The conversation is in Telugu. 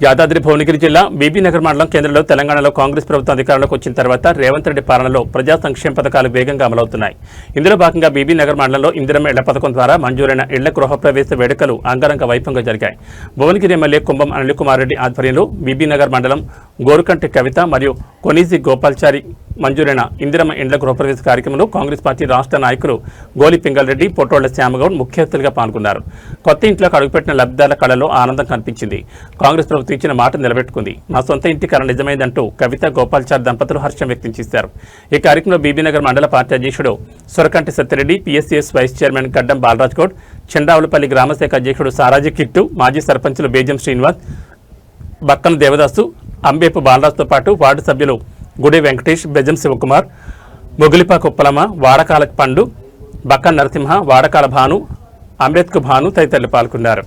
యాదాద్రి భువనగిరి జిల్లా బీబీనగర్ మండలం కేంద్రంలో తెలంగాణలో కాంగ్రెస్ ప్రభుత్వం అధికారంలోకి వచ్చిన తర్వాత రేవంత్ రెడ్డి పాలనలో ప్రజా సంక్షేమ పథకాలు వేగంగా అమలవుతున్నాయి. ఇందులో భాగంగా బీబీనగర్ మండలంలో ఇందిరమ్మ ఇళ్ల పథకం ద్వారా మంజూరైన ఇళ్ల గృహప్రవేశ వేడుకలు అంగరంగ వైభవంగా జరిగాయి. భువనగిరి ఎమ్మెల్యే కుంభం అనిల్ కుమార్ రెడ్డి ఆధ్వర్యంలో బీబీనగర్ మండలం గోరుకంటి కవిత మరియు కొనీజీ గోపాల్చారి మంజూరైన ఇందిరమ్మ ఇండ్ల గృహప్రవేశ కార్యక్రమంలో కాంగ్రెస్ పార్టీ రాష్ట్ర నాయకులు గోలి పింగళరెడ్డి, పొట్టోళ్ల శ్యామగౌడ్ ముఖ్య అతిథులుగా పాల్గొన్నారు. కొత్త ఇంట్లోకి అడుగుపెట్టిన లబ్ధిదారుల కళలో ఆనందం కనిపించింది. కాంగ్రెస్ ప్రభుత్వం ఇచ్చిన మాట నిలబెట్టుకుంది. మా సొంత ఇంటి కళ నిజమైందంటూ కవిత, గోపాల్చారి దంపతులు హర్షం వ్యక్తం చేశారు. ఈ కార్యక్రమంలో బీబీనగర్ మండల పార్టీ అధ్యక్షుడు సొరకంటి సత్యరెడ్డి, పిఎస్సిఎస్ వైస్ చైర్మన్ గడ్డం బాలరాజ్ గౌడ్, చెండావులపల్లి గ్రామశాఖ అధ్యక్షుడు సారాజీ కిట్టు, మాజీ సర్పంచులు బేజం శ్రీనివాస్, బక్కన దేవదాసు, అంబేపు బాలరాజ్తో పాటు వార్డు సభ్యులు గుడి వెంకటేష్, బెజం శివకుమార్, మొగిలిపాక ఉప్పలమ్మ, వాడకాల పండు, బక్కన్ నరసింహ, వాడకాల భాను, అంబేద్కర్ భాను తదితరులు పాల్గొన్నారు.